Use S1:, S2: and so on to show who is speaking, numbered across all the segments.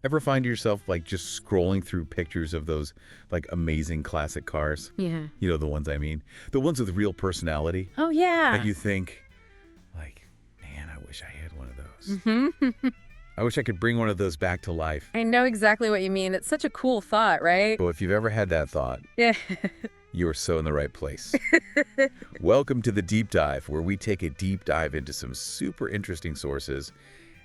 S1: Ever find yourself like just scrolling through pictures of those like amazing classic cars?
S2: Yeah.
S1: You know the ones I mean? The ones with real personality
S2: Oh,
S1: that
S2: yeah.
S1: you think, like, man, I wish I had one of those.
S2: Mm-hmm.
S1: I wish I could bring one of those back to life.
S2: I know exactly what you mean. It's such a cool thought, right?
S1: So if you've ever had that thought,
S2: Yeah.
S1: you are so in the right place. Welcome to the Deep Dive, where we take a deep dive into some super interesting sources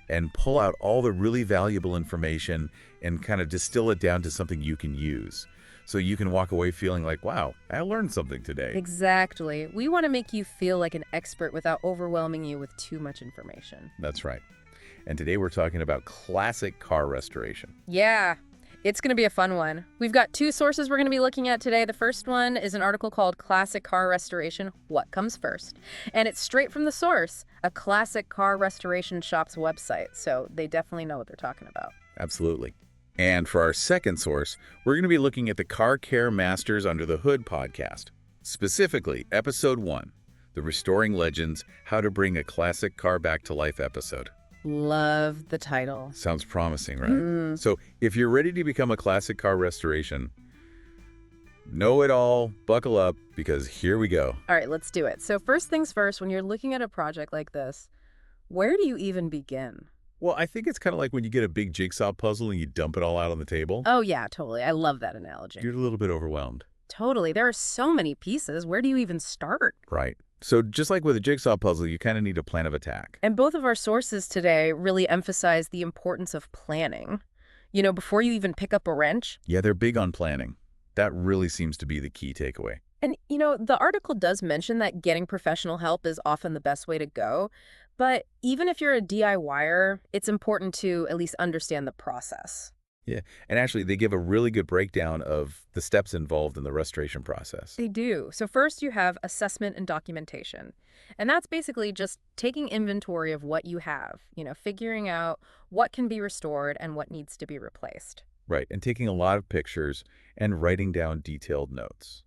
S1: and pull out all the really valuable information and kind of distill it down to something you can use. So you can walk away feeling like, wow, I learned something today.
S2: Exactly. We want to make you feel like an expert without overwhelming you with too much information.
S1: That's right. And today we're talking about classic car restoration.
S2: Yeah. It's going to be a fun one. We've got two sources we're going to be looking at today. The first one is an article called Classic Car Restoration, What Comes First? And it's straight from the source, a classic car restoration shop's website. So they definitely know what they're talking about.
S1: Absolutely. And for our second source, we're going to be looking at the CarCare Masters Under the Hood podcast. Specifically, Episode 1, the Restoring Legends, How to Bring a Classic Car Back to Life episode.
S2: Love the title.
S1: Sounds promising, right? So if you're ready to become a classic car restoration, know it all, buckle up, because here we go.
S2: All right, let's do it. So first things first, when you're looking at a project like this, where do you even begin?
S1: Well, I think it's kind of like when you get a big jigsaw puzzle and you dump it all out on the table.
S2: Oh, yeah, totally. I love that analogy.
S1: You're a little bit overwhelmed.
S2: Totally. There are so many pieces. Where do you even start?
S1: Right. So just like with a jigsaw puzzle, you kind of need a plan of attack.
S2: And both of our sources today really emphasize the importance of planning. You know, before you even pick up a wrench.
S1: Yeah, they're big on planning. That really seems to be the key takeaway.
S2: And, you know, the article does mention that getting professional help is often the best way to go. But even if you're a DIYer, it's important to at least understand the process.
S1: Yeah, and actually they give a really good breakdown of the steps involved in the restoration process.
S2: They do. So first you have assessment and documentation. And that's basically just taking inventory of what you have, you know, figuring out what can be restored and what needs to be replaced.
S1: Right, and taking a lot of pictures and writing down detailed notes,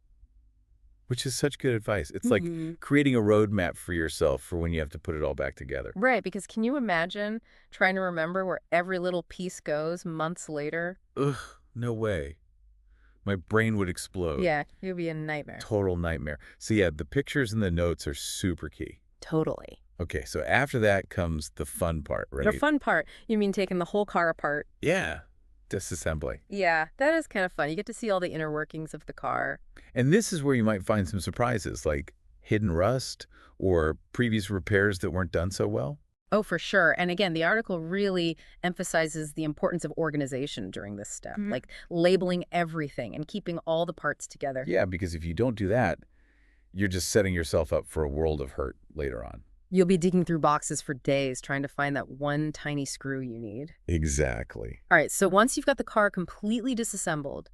S1: which is such good advice. It's like creating a roadmap for yourself for when you have to put it all back together.
S2: Right, because can you imagine trying to remember where every little piece goes months later?
S1: Ugh, no way. My brain would explode.
S2: Yeah, it would be a nightmare.
S1: Total nightmare. So yeah, the pictures and the notes are super key.
S2: Totally.
S1: Okay, so after that comes the fun part, right?
S2: The fun part, you mean taking the whole car apart?
S1: Yeah, disassembly.
S2: Yeah, that is kind of fun. You get to see all the inner workings of the car.
S1: And this is where you might find some surprises, like hidden rust or previous repairs that weren't done so well.
S2: Oh, for sure. And again, the article really emphasizes the importance of organization during this step, like labeling everything and keeping all the parts together.
S1: Yeah, because if you don't do that, you're just setting yourself up for a world of hurt later on.
S2: You'll be digging through boxes for days trying to find that one tiny screw you need.
S1: Exactly.
S2: All right, so once you've got the car completely disassembled,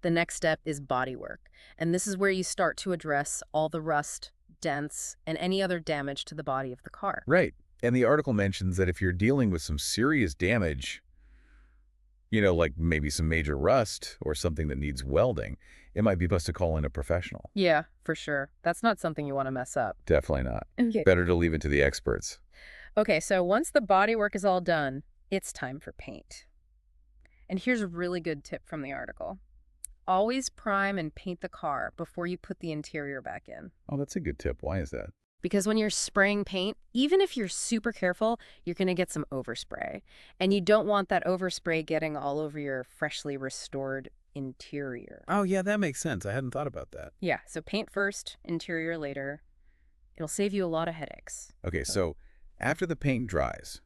S2: the next step is bodywork. And this is where you start to address all the rust, dents, and any other damage to the body of the car.
S1: Right. And the article mentions that if you're dealing with some serious damage, you know, like maybe some major rust or something that needs welding, it might be best to call in a professional.
S2: Yeah, for sure. That's not something you want to mess up.
S1: Definitely not.
S2: Okay.
S1: Better to leave it to the experts.
S2: Okay, so once the bodywork is all done, it's time for paint. And here's a really good tip from the article. Always prime and paint the car before you put the interior back in.
S1: Oh, that's a good tip. Why is that?
S2: Because when you're spraying paint, even if you're super careful, you're going to get some overspray. And you don't want that overspray getting all over your freshly restored interior.
S1: Oh, yeah, that makes sense. I hadn't thought about that.
S2: Yeah, so paint first, interior later. It'll save you a lot of headaches.
S1: Okay, so after the paint dries,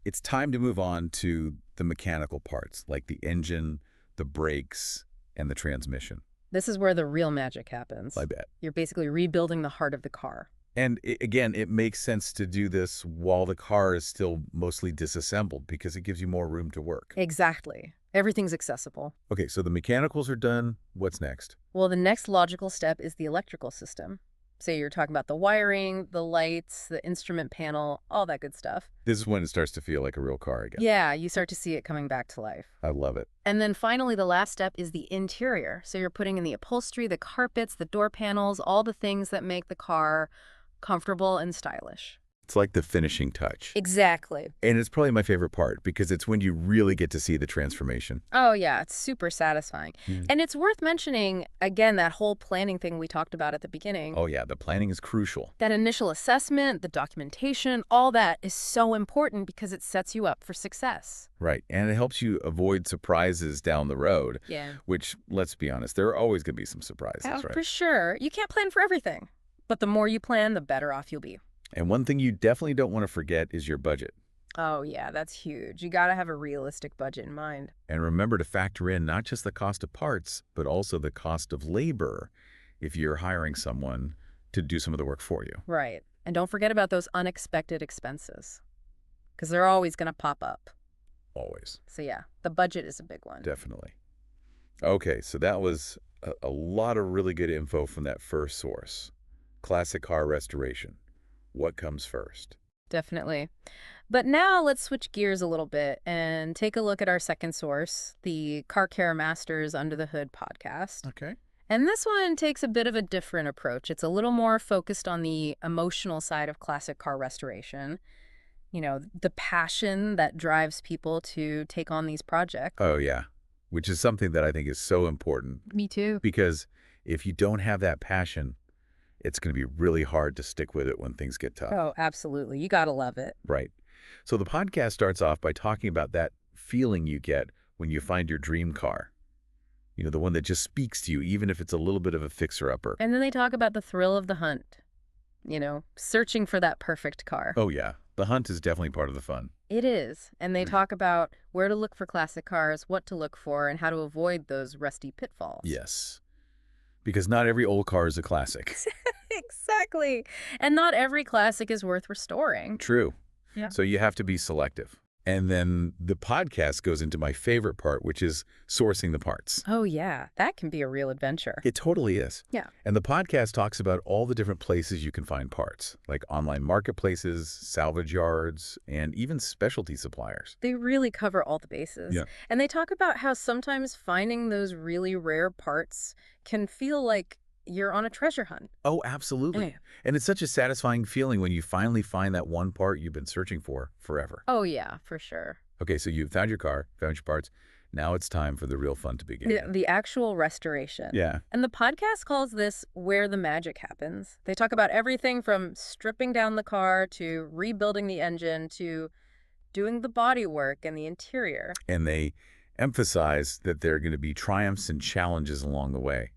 S1: it's time to move on to the mechanical parts, like the engine, the brakes, and the transmission.
S2: This is where the real magic happens.
S1: I bet.
S2: You're basically rebuilding the heart of the car.
S1: And again, it makes sense to do this while the car is still mostly disassembled because it gives you more room to work.
S2: Exactly. Everything's accessible.
S1: Okay, so the mechanicals are done. What's next?
S2: Well, the next logical step is the electrical system. So you're talking about the wiring, the lights, the instrument panel, all that good stuff.
S1: This is when it starts to feel like a real car again.
S2: Yeah, you start to see it coming back to life.
S1: I love it.
S2: And then finally, the last step is the interior. So you're putting in the upholstery, the carpets, the door panels, all the things that make the car comfortable and stylish.
S1: It's like the finishing touch.
S2: Exactly.
S1: And it's probably my favorite part because it's when you really get to see the transformation.
S2: Oh, yeah, it's super satisfying.
S1: Yeah.
S2: And it's worth mentioning, again, that whole planning thing we talked about at the beginning.
S1: Oh, yeah, the planning is crucial.
S2: That initial assessment, the documentation, all that is so important because it sets you up for success.
S1: Right. And it helps you avoid surprises down the road,
S2: Yeah.
S1: which, let's be honest, there are always going to be some surprises,
S2: Oh,
S1: right?
S2: for sure. You can't plan for everything. But the more you plan, the better off you'll be.
S1: And one thing you definitely don't want to forget is your budget.
S2: Oh, yeah, that's huge. You got to have a realistic budget in mind.
S1: And remember to factor in not just the cost of parts, but also the cost of labor if you're hiring someone to do some of the work for you.
S2: Right. And don't forget about those unexpected expenses because they're always going to pop up.
S1: Always.
S2: So, yeah, the budget is a big one.
S1: Definitely. Okay, so that was a lot of really good info from that first source. Classic car restoration. What comes first?
S2: Definitely. But now let's switch gears a little bit and take a look at our second source, the CarCare Masters Under the Hood podcast.
S1: Okay.
S2: And this one takes a bit of a different approach. It's a little more focused on the emotional side of classic car restoration. You know, the passion that drives people to take on these projects.
S1: Oh, yeah. Which is something that I think is so important
S2: Me too.
S1: because if you don't have that passion, it's going to be really hard to stick with it when things get tough.
S2: Oh, absolutely. You gotta love it.
S1: Right. So the podcast starts off by talking about that feeling you get when you find your dream car. You know, the one that just speaks to you, even if it's a little bit of a fixer-upper.
S2: And then they talk about the thrill of the hunt. You know, searching for that perfect car.
S1: Oh, yeah. The hunt is definitely part of the fun.
S2: It is. And they talk about where to look for classic cars, what to look for, and how to avoid those rusty pitfalls.
S1: Yes. Because not every old car is a classic.
S2: Exactly. And not every classic is worth restoring.
S1: True.
S2: Yeah.
S1: So you have to be selective. And then the podcast goes into my favorite part, which is sourcing the parts.
S2: Oh, yeah. That can be a real adventure.
S1: It totally is.
S2: Yeah.
S1: And the podcast talks about all the different places you can find parts, like online marketplaces, salvage yards, and even specialty suppliers.
S2: They really cover all the bases.
S1: Yeah.
S2: And they talk about how sometimes finding those really rare parts can feel like you're on a treasure hunt.
S1: Oh, absolutely.
S2: Yeah.
S1: And it's such a satisfying feeling when you finally find that one part you've been searching for forever.
S2: Oh, yeah, for sure.
S1: Okay, so you've found your car, found your parts. Now it's time for the real fun to begin.
S2: The actual restoration.
S1: Yeah.
S2: And the podcast calls this Where the Magic Happens. They talk about everything from stripping down the car to rebuilding the engine to doing the body work and the interior.
S1: And they emphasize that there are going to be triumphs and challenges along the way,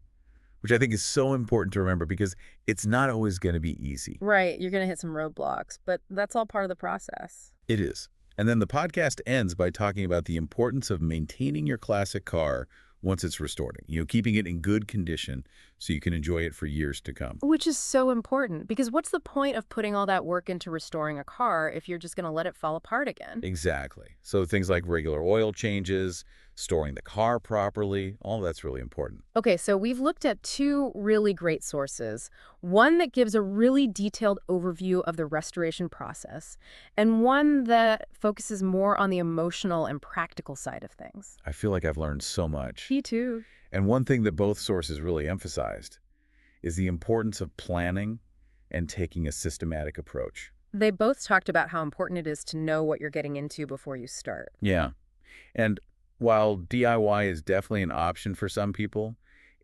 S1: which I think is so important to remember because it's not always going to be easy.
S2: Right, you're going to hit some roadblocks, but that's all part of the process.
S1: It is. And then the podcast ends by talking about the importance of maintaining your classic car once it's restored. You know, keeping it in good condition so you can enjoy it for years to come.
S2: Which is so important because what's the point of putting all that work into restoring a car if you're just going to let it fall apart again?
S1: Exactly. So things like regular oil changes, storing the car properly, all that's really important.
S2: Okay, so we've looked at two really great sources. One that gives a really detailed overview of the restoration process, and one that focuses more on the emotional and practical side of things.
S1: I feel like I've learned so much.
S2: Me too.
S1: And one thing that both sources really emphasized is the importance of planning and taking a systematic approach.
S2: They both talked about how important it is to know what you're getting into before you start.
S1: Yeah. And while DIY is definitely an option for some people,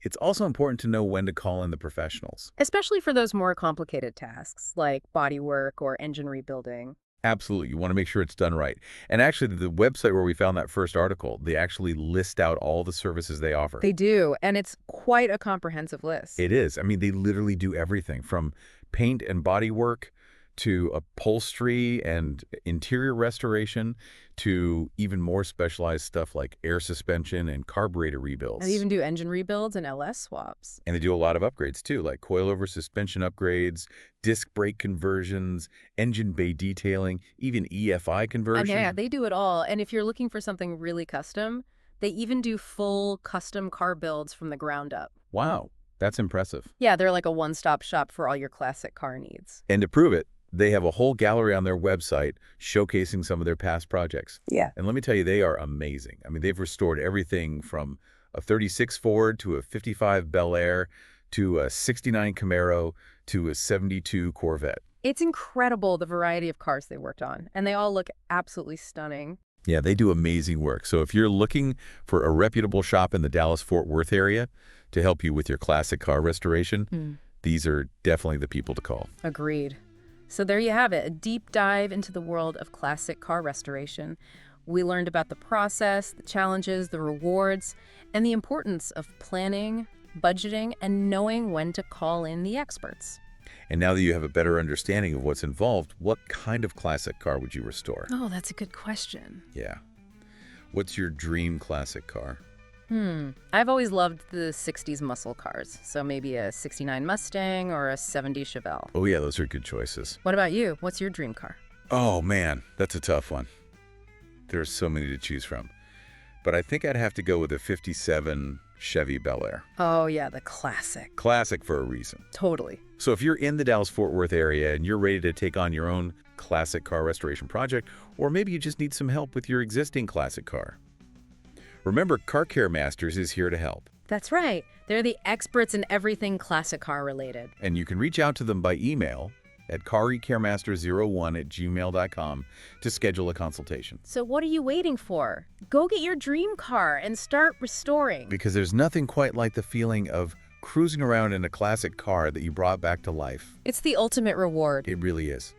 S1: it's also important to know when to call in the professionals.
S2: Especially for those more complicated tasks like body work or engine rebuilding.
S1: Absolutely. You want to make sure it's done right. And actually, the website where we found that first article, they actually list out all the services they offer.
S2: They do, and it's quite a comprehensive list.
S1: It is. I mean, they literally do everything from paint and body work to upholstery and interior restoration to even more specialized stuff like air suspension and carburetor rebuilds.
S2: They even do engine rebuilds and LS swaps.
S1: And they do a lot of upgrades too, like coilover suspension upgrades, disc brake conversions, engine bay detailing, even EFI conversion.
S2: Yeah, they do it all. And if you're looking for something really custom, they even do full custom car builds from the ground up.
S1: Wow, that's impressive.
S2: Yeah, they're like a one-stop shop for all your classic car needs.
S1: And to prove it, they have a whole gallery on their website showcasing some of their past projects.
S2: Yeah.
S1: And let me tell you, they are amazing. I mean, they've restored everything from a 36 Ford to a 55 Bel Air to a 69 Camaro to a 72 Corvette.
S2: It's incredible the variety of cars they worked on, and they all look absolutely stunning.
S1: Yeah, they do amazing work. So if you're looking for a reputable shop in the Dallas-Fort Worth area to help you with your classic car restoration, these are definitely the people to call.
S2: Agreed. So there you have it, a deep dive into the world of classic car restoration. We learned about the process, the challenges, the rewards, and the importance of planning, budgeting, and knowing when to call in the experts.
S1: And now that you have a better understanding of what's involved, what kind of classic car would you restore?
S2: Oh, that's a good question.
S1: Yeah. What's your dream classic car?
S2: I've always loved the 60s muscle cars, so maybe a 69 Mustang or a 70 Chevelle.
S1: Oh yeah, those are good choices.
S2: What about you? What's your dream car?
S1: Oh man, that's a tough one. There's so many to choose from. But I think I'd have to go with a 57 Chevy Bel Air.
S2: Oh yeah, the classic.
S1: Classic for a reason.
S2: Totally.
S1: So if you're in the Dallas-Fort Worth area and you're ready to take on your own classic car restoration project, or maybe you just need some help with your existing classic car, remember, CarCare Masters is here to help.
S2: That's right. They're the experts in everything classic car related.
S1: And you can reach out to them by email at carcaremaster01@gmail.com to schedule a consultation.
S2: So what are you waiting for? Go get your dream car and start restoring.
S1: Because there's nothing quite like the feeling of cruising around in a classic car that you brought back to life.
S2: It's the ultimate reward.
S1: It really is.